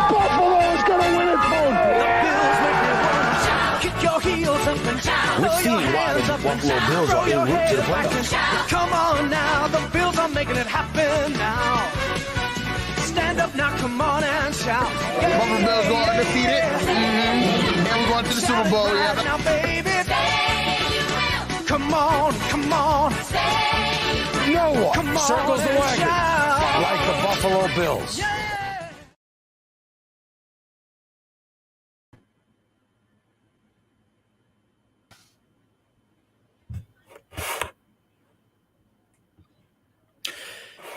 Buffalo's gonna win it both. Kick your heels up and down. We've seen why the Buffalo Bills are en route to the playoffs. Come on now, the Bills are making it happen now. Stand up now, come on and shout. Buffalo Bills go undefeated. And we're going to the Super Bowl, yeah. Now, baby, come on, come on. No one Come on circles the and wagon shout. like the Buffalo Bills. Yeah.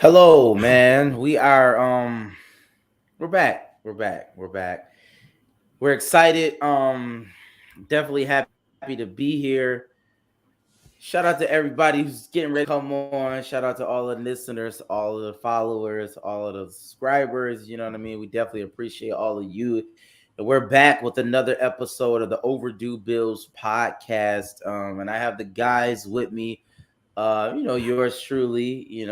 Hello, man. We are we're back. We're excited. Definitely happy to be here. Shout out to everybody who's getting ready to come on. Shout out to all the listeners, all of the followers, all of the subscribers. You know what I mean? We definitely appreciate all of you. And we're back with another episode of the Overdue Bills podcast. And I have the guys with me. Yours truly,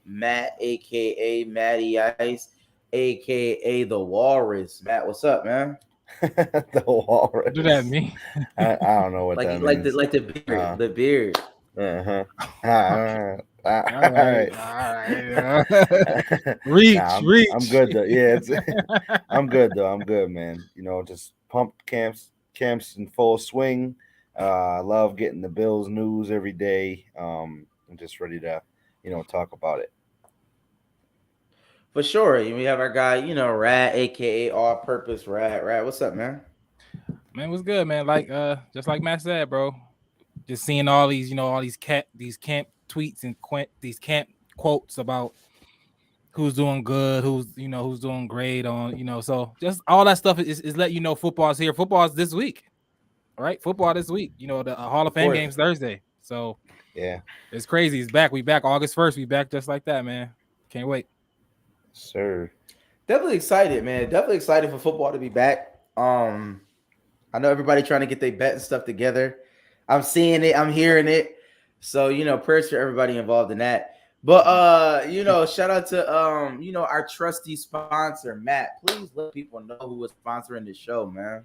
Matt, aka Matty Ice, aka the Walrus. Matt, what's up, man? The Walrus. What did that mean? I don't know what that means. The beard. Uh-huh. All All right. Reach. I'm good though. Yeah, I'm good though. I'm good, man. Just pumped camps in full swing. I love getting the Bills news every day. I'm just ready to, talk about it. For sure. We have our guy, Rat, aka All Purpose Rat. Rat, what's up, man? Man, what's good, man? Like just like Matt said, bro. Just seeing all these, all these camp tweets and these camp quotes about who's doing good, who's doing great on, so just all that stuff is letting you know football's here. Football's this week. Right, football this week. The Hall of Fame game's Thursday. So yeah, it's crazy. It's back. We back August 1st. We back just like that, man. Can't wait. Sir. Definitely excited, man. Definitely excited for football to be back. I know everybody trying to get their bet and stuff together. I'm seeing it. I'm hearing it. So prayers for everybody involved in that. But shout out to our trusty sponsor, Matt. Please let people know who is sponsoring the show, man.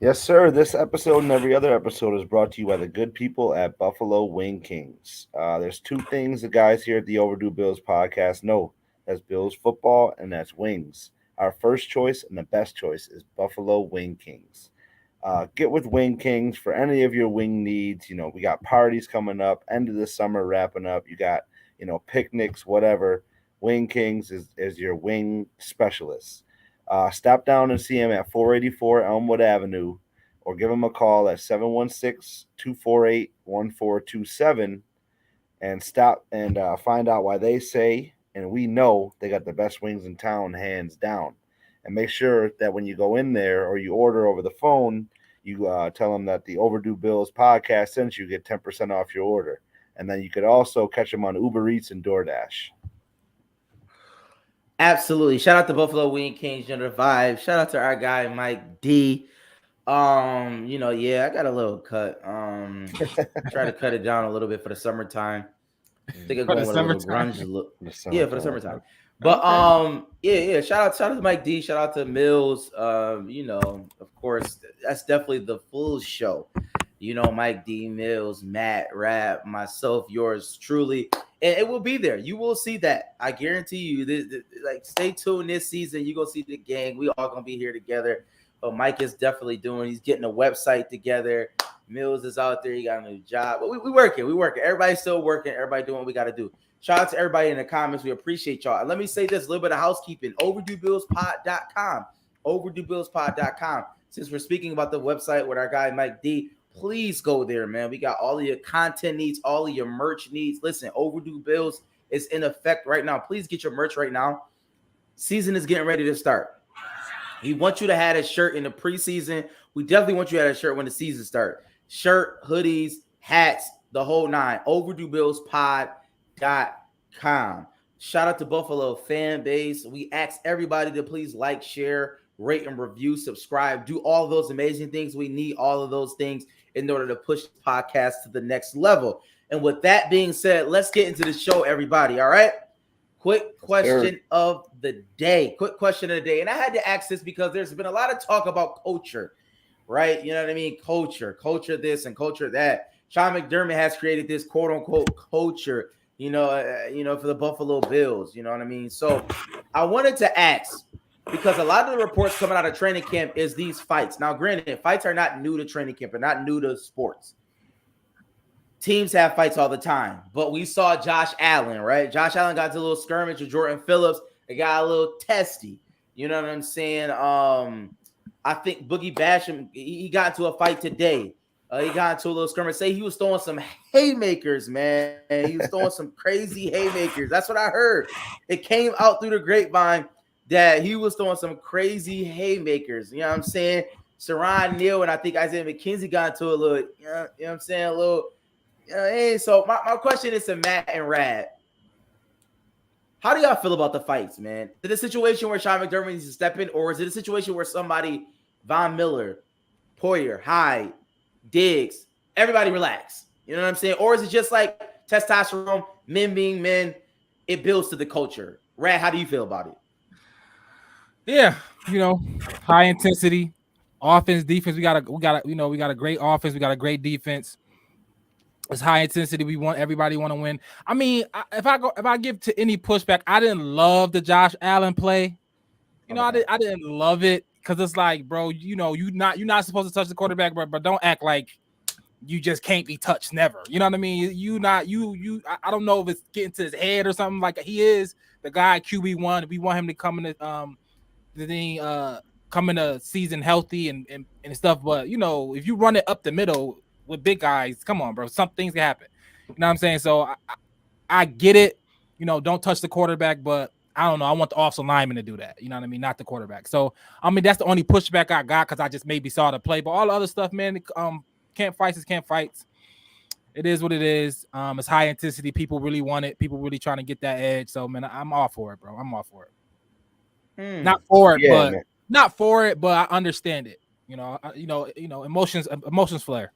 Yes, sir. This episode and every other episode is brought to you by the good people at Buffalo Wing Kings. There's two things the guys here at the Overdue Bills podcast know. That's Bills football and that's wings. Our first choice and the best choice is Buffalo Wing Kings. Get with Wing Kings for any of your wing needs. We got parties coming up, end of the summer wrapping up. You got, picnics, whatever. Wing Kings is your wing specialist. Stop down and see him at 484 Elmwood Avenue or give him a call at 716-248-1427 and stop and find out why they say, and we know they got the best wings in town, hands down. And make sure that when you go in there or you order over the phone, you tell them that the Overdue Bills podcast sent you, get 10% off your order. And then you could also catch them on Uber Eats and DoorDash. Absolutely. Shout out to Buffalo Wing Kings, the vibe. Shout out to our guy Mike D. I got a little cut. Try to cut it down a little bit for the summertime. I think I'm going with a little grunge look. Yeah, for the summertime. But shout out to Mike D. Shout out to Mills. Of course, that's definitely the full show. Mike D, Mills, Matt, Rap, myself, yours truly. And it will be there. You will see that. I guarantee you. Stay tuned this season. You're going to see the gang. We all going to be here together. But Mike is definitely he's getting a website together. Mills is out there. He got a new job. But we working. Everybody's still working. Everybody doing what we got to do. Shout out to everybody in the comments. We appreciate y'all. And let me say this, a little bit of housekeeping. OverdueBillsPod.com. OverdueBillsPod.com. Since we're speaking about the website with our guy Mike D, please go there, man. We got all of your content needs, all of your merch needs. Listen, Overdue Bills is in effect right now. Please get your merch right now. Season is getting ready to start. We want you to have a shirt in the preseason. We definitely want you to have a shirt when the season starts. Shirt, hoodies, hats, the whole nine. OverdueBillsPod.com. Shout out to Buffalo fan base. We ask everybody to please like, share, rate, and review, subscribe, do all those amazing things. We need all of those things in order to push the podcast to the next level. And with that being said, let's get into the show, everybody. All right. Quick question of the day. Quick question of the day. And I had to ask this because there's been a lot of talk about culture, right? You know what I mean? Culture this and culture that. Sean McDermott has created this quote unquote culture, for the Buffalo Bills. You know what I mean? So I wanted to ask, because a lot of the reports coming out of training camp is these fights. Now, granted, fights are not new to training camp. They're not new to sports. Teams have fights all the time, but we saw Josh Allen, right? Josh Allen got to a little skirmish with Jordan Phillips. It got a little testy. You know what I'm saying? I think Boogie Basham, he got into a fight today. He got into a little skirmish. Say he was throwing some haymakers, man. He was throwing some crazy haymakers. That's what I heard. It came out through the grapevine that he was throwing some crazy haymakers. You know what I'm saying? Saron Neal and I think Isaiah McKenzie got into a little, you know what I'm saying? A little. Hey, so my question is to Matt and Rad. How do y'all feel about the fights, man? Is it a situation where Sean McDermott needs to step in, or is it a situation where somebody, Von Miller, Poyer, Hyde, Diggs, everybody relax? You know what I'm saying? Or is it just like testosterone, men being men, it builds to the culture? Rad, how do you feel about it? Yeah, high intensity, offense, defense. We got a great offense, we got a great defense. It's high intensity. Everybody want to win. I mean, if I give to any pushback, I didn't love the Josh Allen play. I didn't love it because it's like, bro, you're not supposed to touch the quarterback, but don't act like you just can't be touched. Never. You know what I mean? I don't know if it's getting to his head or something. Like, he is the guy QB1. We want him to come in come in a season healthy and stuff. But if you run it up the middle with big guys, come on, bro. Some things can happen. You know what I'm saying? So I get it. Don't touch the quarterback, but I don't know. I want the offensive lineman to do that. You know what I mean? Not the quarterback. So, I mean, that's the only pushback I got because I just maybe saw the play. But all the other stuff, man, camp fights is camp fights. It is what it is. It's high intensity. People really want it. People really trying to get that edge. So, man, I'm all for it, bro. I'm all for it. Not for it, but I understand it. Emotions flare.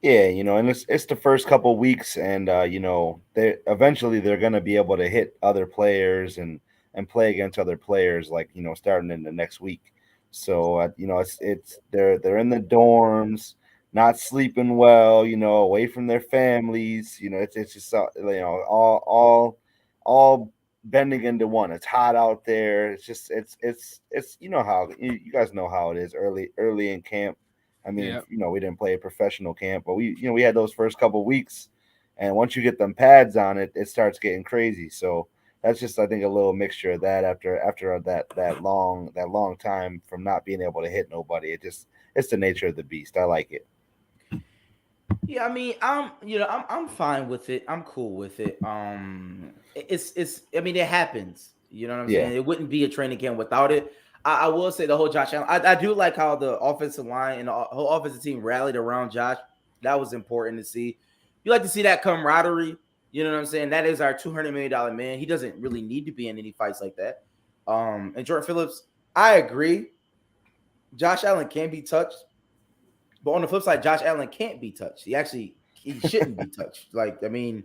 Yeah, and it's the first couple of weeks, and eventually they're going to be able to hit other players and play against other players, like starting in the next week. So it's they're in the dorms, not sleeping well, away from their families. It's just all bending into one. It's hot out there. It's just it's how you guys know how it is early in camp. I mean, we didn't play a professional camp, but we had those first couple of weeks, and once you get them pads on it, it starts getting crazy. So that's just, I think, a little mixture of that after that long time from not being able to hit nobody. It's the nature of the beast. I like it. Yeah, I mean, I'm fine with it. I'm cool with it. It's I mean, it happens. You know what I'm saying? It wouldn't be a training camp without it. I will say the whole Josh Allen. I do like how the offensive line and the whole offensive team rallied around Josh. That was important to see. You like to see that camaraderie. You know what I'm saying? That is our $200 million man. He doesn't really need to be in any fights like that. And Jordan Phillips, I agree. Josh Allen can be touched. But on the flip side, Josh Allen can't be touched. He shouldn't be touched. Like, I mean,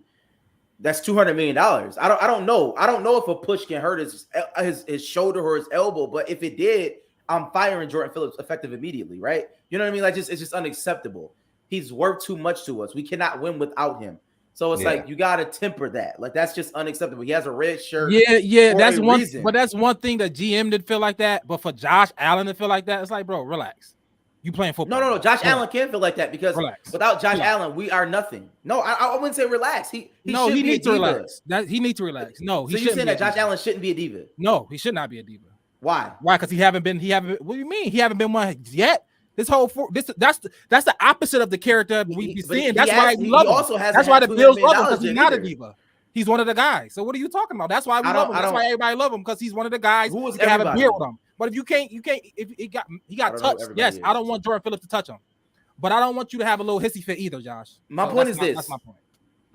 that's $200 million. I don't know. I don't know if a push can hurt his shoulder or his elbow, but if it did, I'm firing Jordan Phillips effective immediately, right? You know what I mean? Like, it's just unacceptable. He's worth too much to us. We cannot win without him. So it's like, you got to temper that. Like, that's just unacceptable. He has a red shirt. Yeah, that's one reason. But that's one thing that GM didn't feel like that. But for Josh Allen to feel like that, it's like, bro, relax. You playing football. No. Josh Allen can't feel like that because without Josh Allen, we are nothing. No, I wouldn't say relax. He needs to relax. He needs to relax. No, so you saying that Josh Allen shouldn't be a diva? No, he should not be a diva. Why? Because he haven't been. What do you mean? He haven't been one yet. That's the opposite of the character we be seeing. That's why we love him. That's why the Bills love him, because he's not a diva. He's one of the guys. So what are you talking about? That's why we love him. That's why everybody love him, because he's one of the guys who can have a beer with him. But if you can't, if he got touched. Yes, I don't want Jordan Phillips to touch him, but I don't want you to have a little hissy fit either, Josh. My point is this. That's my point.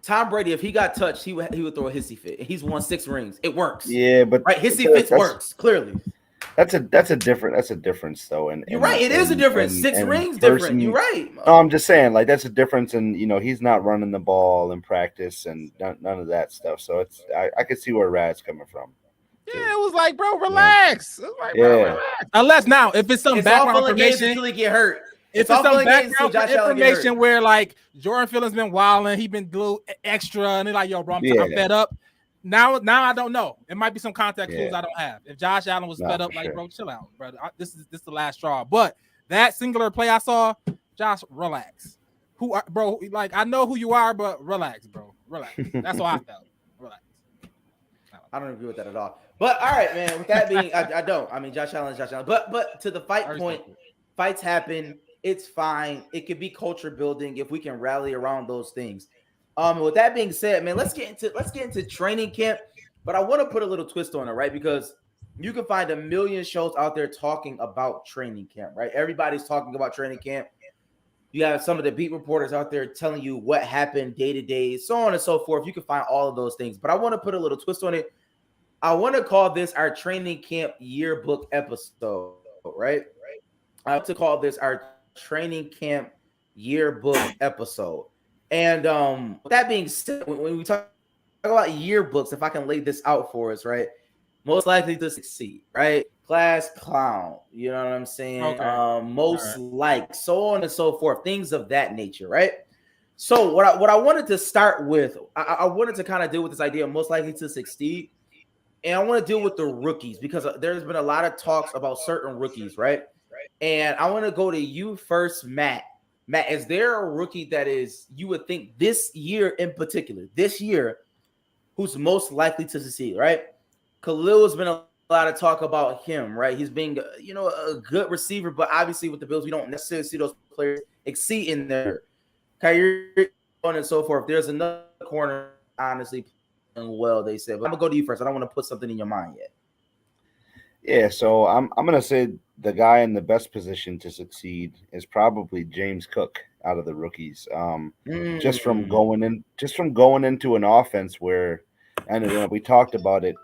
Tom Brady, if he got touched, he would throw a hissy fit. He's won 6 rings. It works. Yeah, but right, hissy fits works clearly. That's a difference though. And you're right. It is a difference. Six rings different. You're right. No, I'm just saying, like that's a difference, and he's not running the ball in practice and none of that stuff. So it's I could see where Rad's coming from. Yeah, it was like, bro, relax. It was like, bro, Yeah. relax. Unless now, if it's some It's all background fun and games information, until he get hurt. if It's all it's some fun and games until background Josh Allen get information hurt. where like Jordan Phillips been wilding, he been a little extra, and they're like, yo, bro, I'm fed up. Now I don't know. It might be some contact clues I don't have. If Josh Allen was fed up, like, bro, chill out, bro. This is the last straw. But that singular play I saw, Josh, relax. Bro? Like, I know who you are, but relax, bro. Relax. That's what I felt. Relax. I don't agree with that at all. But all right, man. With that being, I don't. I mean, Josh Allen is Josh Allen. But to the fight point, fights happen. It's fine. It could be culture building if we can rally around those things. With that being said, man, let's get into training camp. But I want to put a little twist on it, right? Because you can find a million shows out there talking about training camp, right? Everybody's talking about training camp. You have some of the beat reporters out there telling you what happened day to day, so on and so forth. You can find all of those things. But I want to put a little twist on it. I want to call this our training camp yearbook episode, right? I want to call this our training camp yearbook episode. And with that being said, when we talk about yearbooks, if I can lay this out for us, right? Most likely to succeed, right? Class clown, you know what I'm saying? Okay. Most like, so on and so forth, things of that nature, right? So what I wanted to start with, I wanted to kind of deal with this idea of most likely to succeed. And I want to deal with the rookies because there's been a lot of talks about certain rookies, right? And I want to go to you first, Matt. Matt, is there a rookie that is, you would think this year in particular, who's most likely to succeed, right? Khalil has been a lot of talk about him, right? He's being, a good receiver, but obviously with the Bills, we don't necessarily see those players exceed in there. Kyrie, on and so forth. There's another corner, honestly, playing well, they said. But I'm going to go to you first. I don't want to put something in your mind yet. Yeah, so I'm gonna say the guy in the best position to succeed is probably James Cook out of the rookies. Just from going into an offense where, and we talked about it,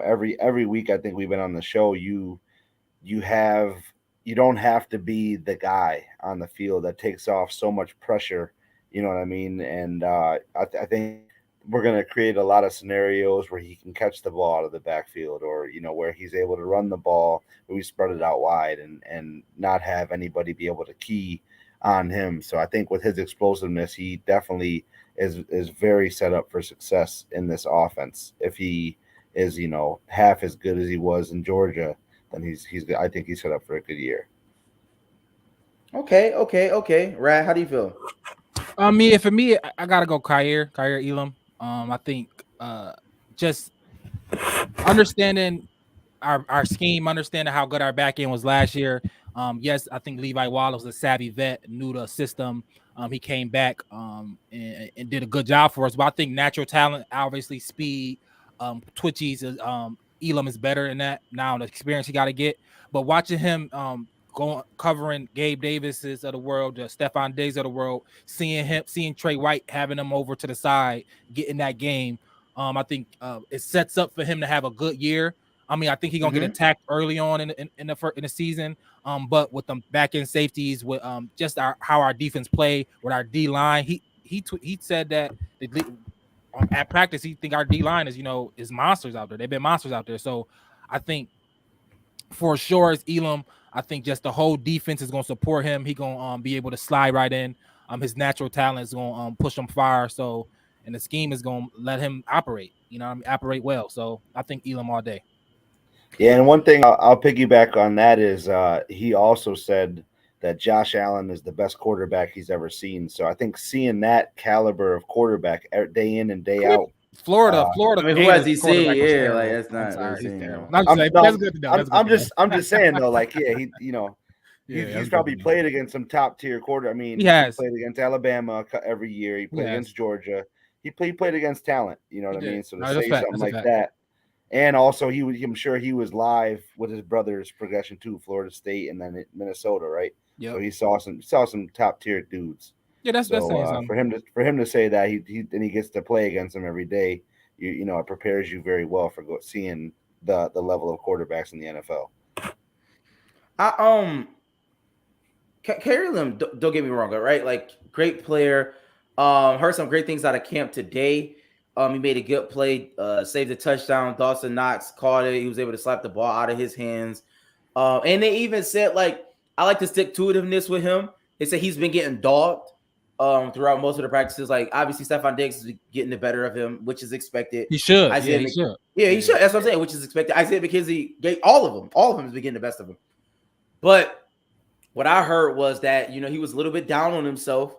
every week I think we've been on the show. You don't have to be the guy on the field that takes off so much pressure. You know what I mean? And I think we're going to create a lot of scenarios where he can catch the ball out of the backfield, or where he's able to run the ball, where we spread it out wide and not have anybody be able to key on him. So I think with his explosiveness, he definitely is very set up for success in this offense. If he is half as good as he was in Georgia, then I think he's set up for a good year. Okay. Rad, how do you feel? For me, I gotta go Kyer Elam. I think just understanding our scheme, understanding how good our back end was last year. Yes, I think Levi Wallace was a savvy vet, knew the system. He came back and did a good job for us. But I think natural talent, obviously speed, twitchies, Elam is better in that. Now the experience he got to get. But watching him covering Gabe Davis's of the world, Stephon Diggs of the world, seeing Trey White, having him over to the side, getting that game. I think it sets up for him to have a good year. I mean, I think he's gonna get attacked early on in the season. But with the back end safeties, with just how our defense play, with our D line, he said that at practice he think our D line is monsters out there. They've been monsters out there. So I think for sure as Elam, I think just the whole defense is going to support him. He going to be able to slide right in. His natural talent is going to push him far. So, and the scheme is going to let him operate, operate well. So I think Elam all day. Yeah, and one thing I'll piggyback on that is he also said that Josh Allen is the best quarterback he's ever seen. So I think seeing that caliber of quarterback day in and day out. Florida. I mean, who has he seen? Yeah, like that's not. That's good to know. I'm just saying though, like he's probably played against some top tier quarter. I mean, he played against Alabama every year. He played against Georgia. He played against talent. You know what I mean? So to say something like that, and also I'm sure he was live with his brother's progression to Florida State and then Minnesota, right? Yeah. So he saw some top tier dudes. Yeah, that's saying something. For him to say that he gets to play against them every day, it prepares you very well for seeing the level of quarterbacks in the NFL. Carry them. Don't get me wrong, right? Like great player. Heard some great things out of camp today. He made a good play, saved a touchdown. Dawson Knox caught it. He was able to slap the ball out of his hands. And they even said, like, I like the stick-to-itiveness with him. They said he's been getting dogged throughout most of the practices. Like, obviously, Stephon Diggs is getting the better of him, which is expected. He should. Isaiah He should. Yeah, he should. That's what I'm saying, which is expected. Isaiah McKenzie, all of them has been getting the best of him. But what I heard was that, he was a little bit down on himself,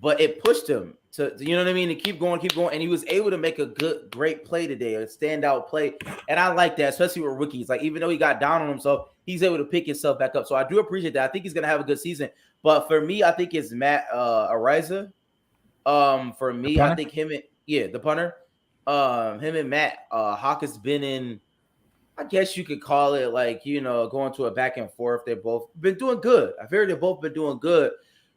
but it pushed him to you know what I mean, to keep going. And he was able to make a great play today, a standout play. And I like that, especially with rookies. Like, even though he got down on himself, he's able to pick himself back up. So I do appreciate that. I think he's going to have a good season. But for me, I think it's Matt Ariza. For me, I think the punter. Him and Matt Hawk has been in, I guess you could call it, like, going to a back and forth. They've both been doing good. I've heard they've both been doing good.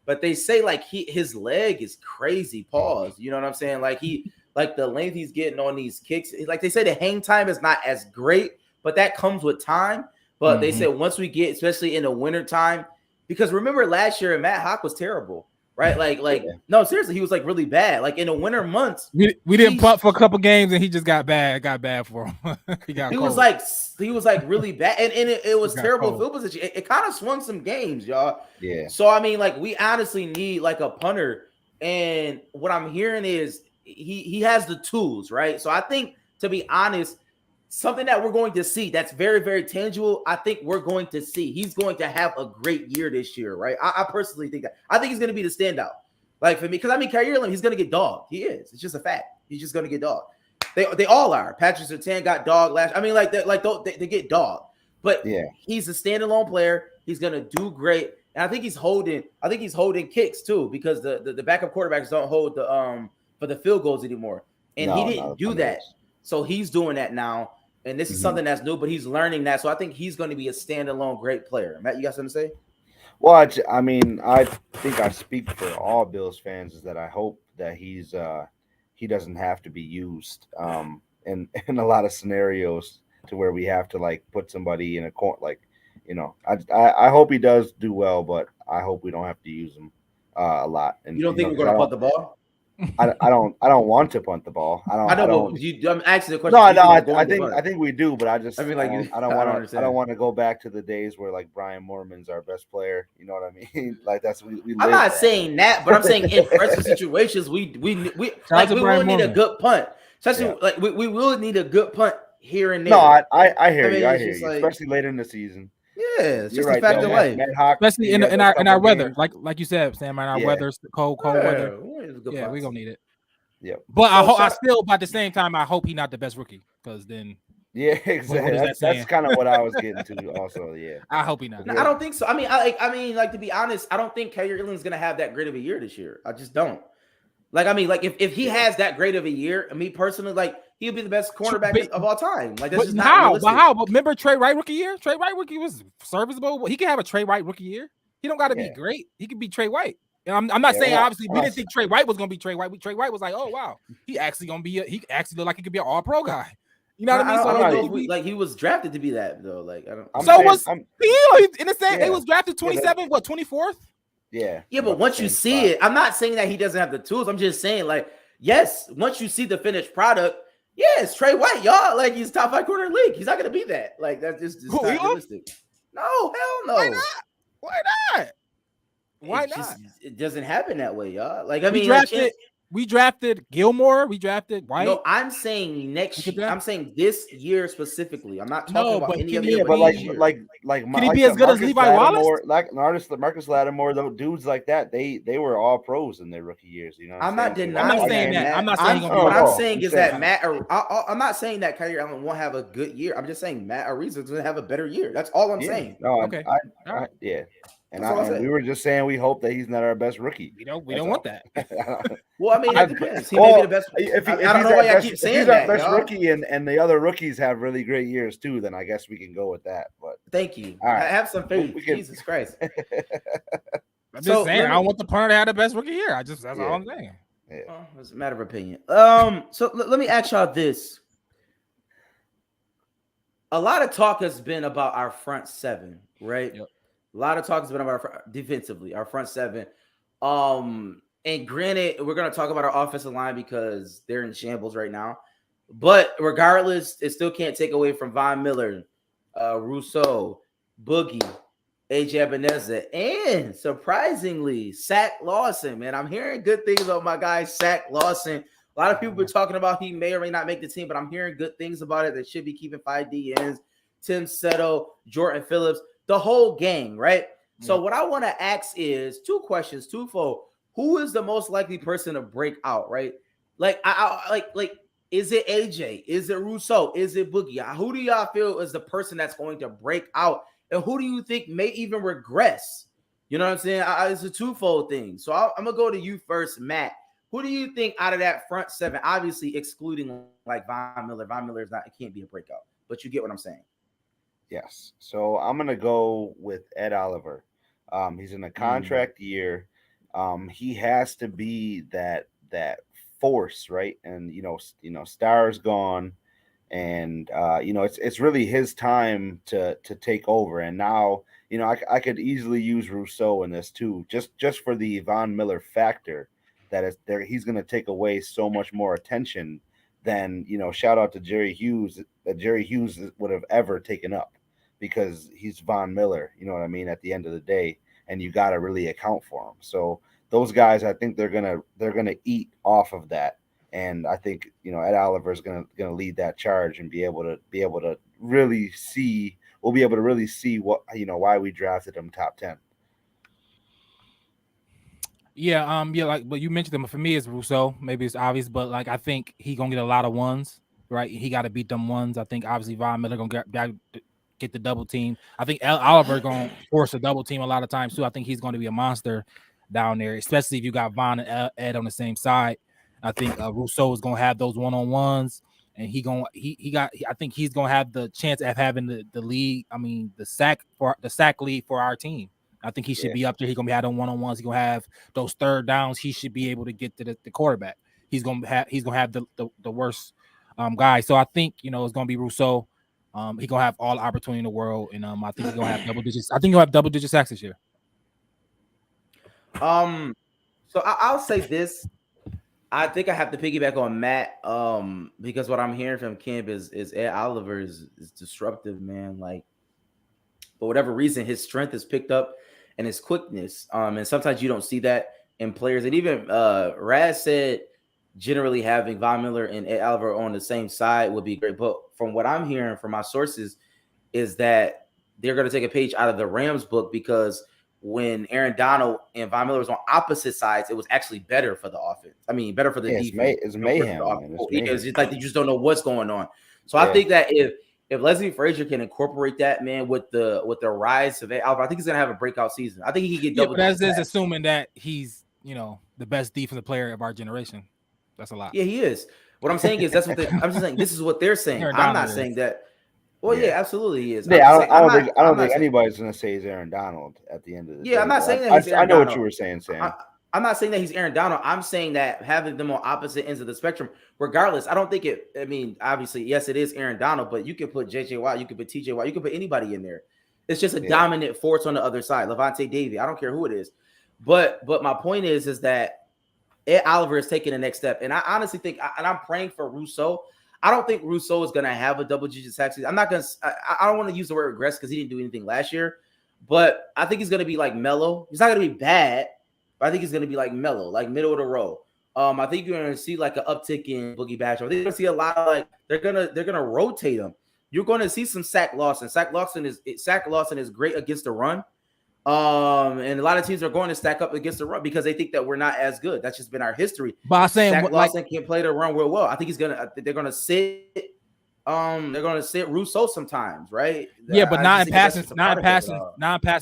But they say, like, his leg is crazy. Pause. You know what I'm saying? Like, the length he's getting on these kicks. Like, they say the hang time is not as great, but that comes with time. But they said once we get, especially in the winter time, because remember last year, Matt Hawk was terrible, right? No, seriously, he was like really bad. Like in the winter months, we didn't punt for a couple games, and he just got bad. Got bad for him. he was like really bad, and it was terrible field position. It kind of swung some games, y'all. Yeah. So I mean, like, we honestly need like a punter, and what I'm hearing is he has the tools, right? So I think, to be honest, something that we're going to see that's very, very tangible, I think we're going to see. He's going to have a great year this year, right? I personally think that. I think he's going to be the standout. Like, for me, because, I mean, Kyrie Irving, he's going to get dogged. He is. It's just a fact. He's just going to get dogged. They all are. Patrick Surtain got dogged last. I mean, they get dogged. But he's a standalone player. He's going to do great. And I think he's holding kicks, too, because the backup quarterbacks don't hold for the field goals anymore. And he didn't do that. So he's doing that now. And this is something that's new, but he's learning that. So I think he's going to be a standalone great player. Matt, you got something to say? Well, I mean, I think I speak for all Bills fans is that I hope that he doesn't have to be used in a lot of scenarios to where we have to, like, put somebody in a corner. Like, I hope he does do well, but I hope we don't have to use him a lot. And you don't think we're going to punt the ball? I don't want to punt the ball. I'm asking the question. No, I think we do, but I don't want to go back to the days where, like, Brian Moorman's our best player. You know what I mean? Like, that's we I'm not saying that, but I'm saying in pressure situations, we will need a good punt. Especially like we will need a good punt here and there. No, I hear you. I hear you, especially later in the season. Yeah, it's just a fact of life. Especially in our weather, like you said, Sam, in our weather, cold weather. Yeah, we're gonna need it. Yeah, but I still, but at the same time, I hope he's not the best rookie, because then. Yeah, exactly. That's kind of what I was getting to. Also, yeah. I hope he not. No, I don't think so. I mean, to be honest, I don't think Kyrie Irving's gonna have that great of a year this year. I just don't. Like, I mean, like, if he has that great of a year, me personally, like, he'll be the best cornerback of all time. Like, that's just not realistic. But how? But remember Trey Wright rookie year? Trey Wright rookie was serviceable. He can have a Trey Wright rookie year. He don't got to be great. He could be Trey White. And I'm not saying, obviously, we didn't think Trey White was going to be Trey White. Trey White was like, oh, wow. He actually looked like he could be an all-pro guy. You know what I mean? So he was drafted to be that, though. Like, I don't. In the same, he was drafted 27, 24th? Yeah. Yeah, but once you see it, I'm not saying that he doesn't have the tools. I'm just saying, like, yes, once you see the finished product, it's Trey White, y'all. Like, he's top 5 corner in the league. He's not gonna be that. Like, that's just not realistic. No, hell no. Why not? It doesn't happen that way, y'all. Like, I mean, we drafted Gilmore. We drafted White. No, I'm saying next year. I'm saying this year specifically. I'm not talking about any of the but like can he be as good as Levi Wallace? Like Marcus Lattimore, those dudes like that, they were all pros in their rookie years. You know, I'm not denying. I'm not saying that. I'm not saying. What I'm saying is that Matt. I'm not saying that Kyrie Irving won't have a good year. I'm just saying Matt Ariza is going to have a better year. That's all I'm saying. No, okay. Yeah. And we were just saying we hope that he's not our best rookie. We don't want that. Well, I mean, it depends. He may be the best. I don't know why I keep saying that. If he's our best rookie and the other rookies have really great years too, then I guess we can go with that. But thank you. All right. I have some faith. Jesus Christ. I'm just saying, I don't want the punter to have the best rookie year. That's all I'm saying. Yeah. Well, it's a matter of opinion. So let me ask y'all this. A lot of talk has been about our front seven, right? Yep. A lot of talk has been about defensively, our front seven. And granted, we're gonna talk about our offensive line because they're in shambles right now. But regardless, it still can't take away from Von Miller, Rousseau, Boogie, AJ Ebenezer, and surprisingly, Zach Lawson. Man, I'm hearing good things about my guy Zach Lawson. A lot of people been talking about he may or may not make the team, but I'm hearing good things about it. They should be keeping 5 DNs, Tim Settle, Jordan Phillips, the whole gang, right? So what I want to ask is 2 questions, twofold. Who is the most likely person to break out, right? Like, is it AJ? Is it Rousseau? Is it Boogie? Who do y'all feel is the person that's going to break out? And who do you think may even regress? You know what I'm saying? It's a twofold thing. So I'm going to go to you first, Matt. Who do you think out of that front 7, obviously excluding like Von Miller? Von Miller is not, it can't be a breakout, but you get what I'm saying. Yes. So I'm going to go with Ed Oliver. He's in a contract year. He has to be that force, right? And Starr's gone, and it's really his time to take over. And now I could easily use Rousseau in this too, just for the Von Miller factor that is there. He's going to take away so much more attention than shout out to Jerry Hughes that Jerry Hughes would have ever taken up, because he's Von Miller. You know what I mean? At the end of the day, and you got to really account for him. So those guys, I think they're gonna eat off of that, and I think Ed Oliver is gonna lead that charge and be able to really see. We'll be able to really see what why we drafted him top 10. Yeah, but you mentioned them. For me, it's Rousseau. Maybe it's obvious, but like I think he gonna get a lot of ones, right? He got to beat them ones. I think obviously Von Miller gonna get the double team. I think Oliver gonna force a double team a lot of times too. I think he's going to be a monster down there, especially if you got Von and Ed on the same side. I think Rousseau is gonna have those one-on-ones, and I think he's gonna have the chance of having the lead. I mean, the sack lead for our team. I think he should be up there. He's gonna be having one-on-ones. He's gonna have those third downs. He should be able to get to the quarterback. He's gonna have the worst guy. So I think it's gonna be Rousseau. He's gonna have all the opportunity in the world, and I think he's gonna have double digits. I think he'll have double-digit sacks this year. So I'll say this. I think I have to piggyback on Matt, because what I'm hearing from Kim is Ed Oliver is disruptive, man. Like, for whatever reason, his strength is picked up and his quickness. And sometimes you don't see that in players. And even Raz said generally having Von Miller and Ed Oliver on the same side would be great. But from what I'm hearing from my sources is that they're going to take a page out of the Rams book, because when Aaron Donald and Von Miller was on opposite sides, it was actually better for the offense. I mean, better for the defense. It's mayhem. Because it's like they just don't know what's going on. So I think that if Leslie Frazier can incorporate that, man, with the rise of Alvin, I think he's gonna have a breakout season. I think he can get double. But that's assuming that he's the best defensive player of our generation. That's a lot. Yeah, he is. What I'm saying is I'm just saying this is what they're saying. I'm not saying that. Well, yeah, absolutely he is. Yeah, I don't think anybody's gonna say he's Aaron Donald at the end of the day. Yeah, I'm not saying that he's Aaron Donald. I know what you were saying, Sam. I'm not saying that he's Aaron Donald. I'm saying that having them on opposite ends of the spectrum, regardless, I don't think it. I mean, obviously, yes, it is Aaron Donald, but you can put JJ Watt, you can put TJ Watt, you can put anybody in there. It's just a dominant force on the other side. Levante David, I don't care who it is. But my point is that Ed Oliver is taking the next step, and I honestly think, and I'm praying for Rousseau. I don't think Rousseau is going to have a double-digit sack season. I'm not going to. I don't want to use the word regress because he didn't do anything last year, but I think he's going to be like mellow. He's not going to be bad, but I think he's going to be like mellow, like middle of the road. I think you're going to see like an uptick in Boogie Basham. I think you're going to see a lot of like they're gonna rotate him. You're going to see some Zach Lawson. Zach Lawson is great against the run. And a lot of teams are going to stack up against the run because they think that we're not as good. That's just been our history. But I'm saying Zach Lawson can play the run real well. I think they're gonna sit Rousseau sometimes, right? Yeah, but not in passing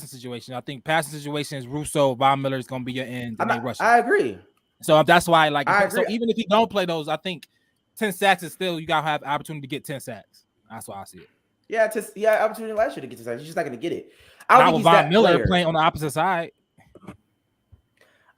situation. I think passing situations, Rousseau, Von Miller is gonna be your end. I agree. So that's why, so even if you don't play those, I think 10 sacks is still, you gotta have opportunity to get 10 sacks. That's why I see it. Yeah, opportunity last year to get 10 sacks. He's just not gonna get it. I don't think he's Von Miller playing on the opposite side.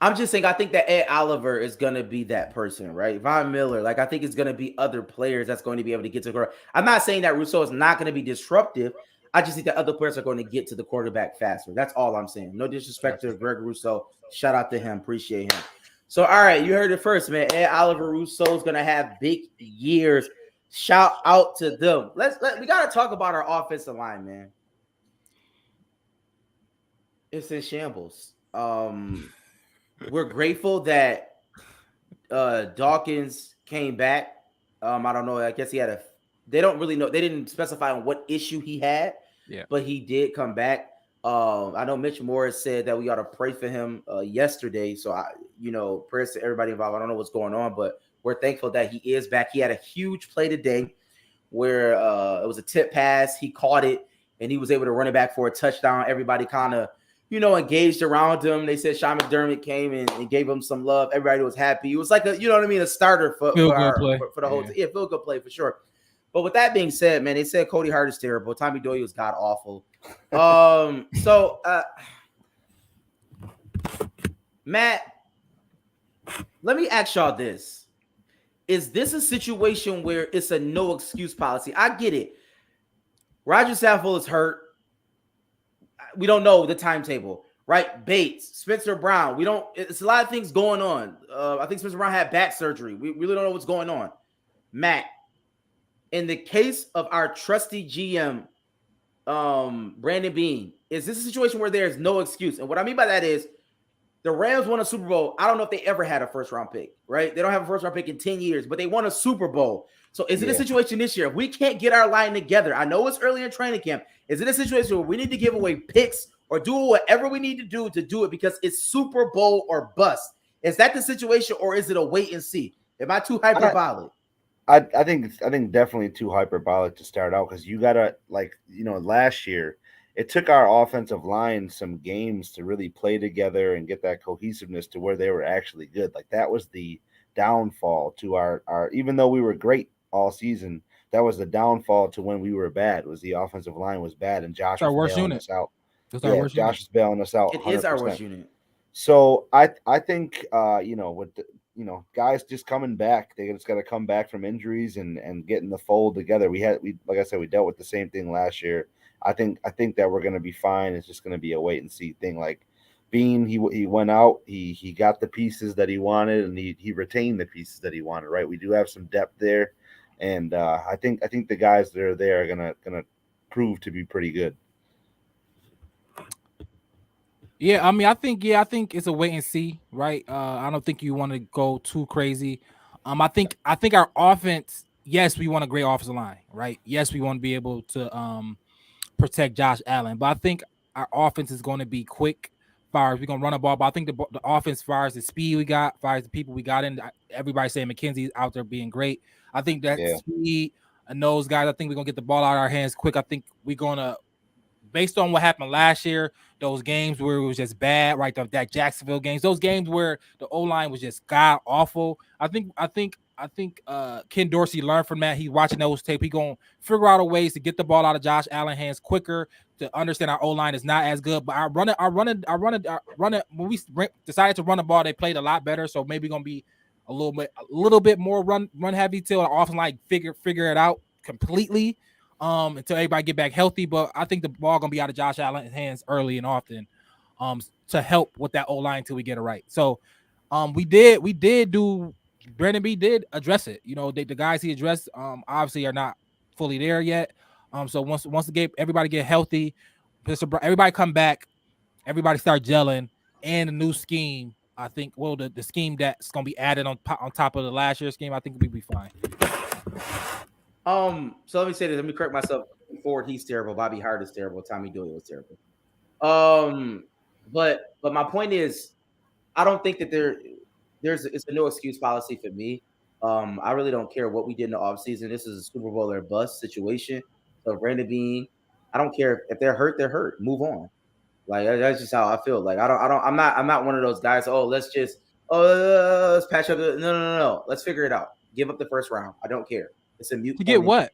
I'm just saying, I think that Ed Oliver is going to be that person, right? Von Miller, I think it's going to be other players that's going to be able to get to the ground. I'm not saying that Rousseau is not going to be disruptive. I just think that other players are going to get to the quarterback faster. That's all I'm saying. No disrespect to Greg Rousseau. Shout out to him. Appreciate him. So, all right, you heard it first, man. Ed Oliver Rousseau is going to have big years. Shout out to them. We got to talk about our offensive line, man. It's in shambles. We're grateful that Dawkins came back. I don't know. I guess he had they don't really know. They didn't specify on what issue he had. Yeah. But he did come back. I know Mitch Morris said that we ought to pray for him yesterday. So prayers to everybody involved. I don't know what's going on, but we're thankful that he is back. He had a huge play today where it was a tip pass. He caught it and he was able to run it back for a touchdown. Everybody kind of, engaged around him. They said Sean McDermott came and gave him some love. Everybody was happy. It was like a starter for the whole team. Yeah, feel good play for sure. But with that being said, man, they said Cody Hart is terrible. Tommy Doyle was god awful. Matt, let me ask y'all this. Is this a situation where it's a no excuse policy? I get it. Roger Saffold is hurt. We don't know the timetable, right? Bates, Spencer Brown. It's a lot of things going on. I think Spencer Brown had back surgery. We really don't know what's going on. Matt, in the case of our trusty GM, Brandon Beane, is this a situation where there's no excuse? And what I mean by that is the Rams won a Super Bowl. I don't know if they ever had a first-round pick, right? They don't have a first-round pick in 10 years, but they won a Super Bowl. So is it a situation this year? If we can't get our line together, I know it's early in training camp. Is it a situation where we need to give away picks or do whatever we need to do it because it's Super Bowl or bust? Is that the situation, or is it a wait and see? Am I too hyperbolic? I think definitely too hyperbolic to start out because you gotta last year it took our offensive line some games to really play together and get that cohesiveness to where they were actually good. Like that was the downfall to our even though we were great all season, that was the downfall to when we were bad. Was the offensive line was bad and Josh was bailing us out. Josh is bailing us out. It 100%. Is our worst unit. So I think with the, guys just coming back, they just got to come back from injuries and getting the fold together. We like I said, we dealt with the same thing last year. I think that we're going to be fine. It's just going to be a wait and see thing. Like Bean, he went out, he got the pieces that he wanted, and he retained the pieces that he wanted. Right, we do have some depth there, and I think the guys that are there are gonna prove to be pretty good. Yeah, I mean, I think it's a wait and see, right? I don't think you want to go too crazy. I think our offense, yes, we want a great offensive line, right? Yes, we want to be able to protect Josh Allen, but I think our offense is going to be quick. Far as we're gonna run a ball, but I think the offense, far as the speed we got, far as the people we got in, everybody saying McKenzie's out there being great. I think that speed and those guys, I think we're gonna get the ball out of our hands quick. I think we're gonna, based on what happened last year, those games where it was just bad, right? That Jacksonville games, those games where the O-line was just god awful. I think Ken Dorsey learned from that. He's watching those tape. He's gonna figure out a ways to get the ball out of Josh Allen's hands quicker, to understand our O-line is not as good. But I run it. When we decided to run the ball, they played a lot better. So maybe gonna be a little bit more run heavy till the offense like figure it out completely. Until everybody get back healthy. But I think the ball gonna be out of Josh Allen's hands early and often, to help with that O-line till we get it right. So, we did do. Brandon B did address it. The guys he addressed, obviously are not fully there yet. So once everybody get healthy, everybody come back, everybody start gelling, and the new scheme. I think the scheme that's gonna be added on top of the last year's scheme, I think we'll be fine. So let me say this. Let me correct myself. Ford, he's terrible. Bobby Hart is terrible. Tommy Doyle is terrible. But my point is, I don't think that it's a no excuse policy for me. I really don't care what we did in the offseason. This is a Super Bowl or bust situation. So Brandon Beane, I don't care if they're hurt, they're hurt. Move on. Like that's just how I feel. Like I'm not one of those guys. Let's patch up. No. Let's figure it out. Give up the first round. I don't care. It's a mute. To get what?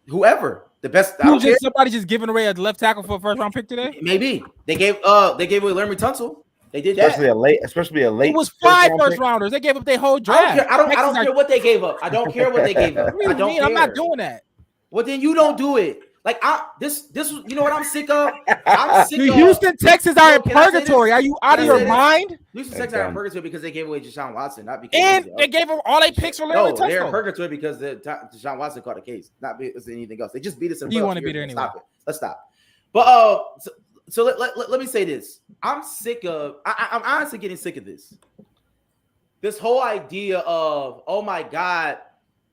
Whoever the best. Somebody just giving away a left tackle for a first round pick today. Maybe they gave away Laremy Tunsil. They did that. Especially a late. It was 5 first rounders. They gave up their whole draft. I don't care what they gave up. I don't care what they gave up. I'm not doing that. Well, then you don't do it. Like this was, you know what I'm sick of? I'm sick The of Houston Texans are in Can I say purgatory. this? Are you out Can of I your say this? mind? Houston Texans are in purgatory because they gave away Deshaun Watson, not because And they gave them all their picks for Larry no, they're in Tunsil. purgatory because Deshaun Watson caught a case, not because of anything else. They just beat us in You the want to playoffs be 2 there years ago. anyway. Stop it. Let's stop. But so let me say this. I'm sick of. I'm honestly getting sick of this. This whole idea of, oh my God,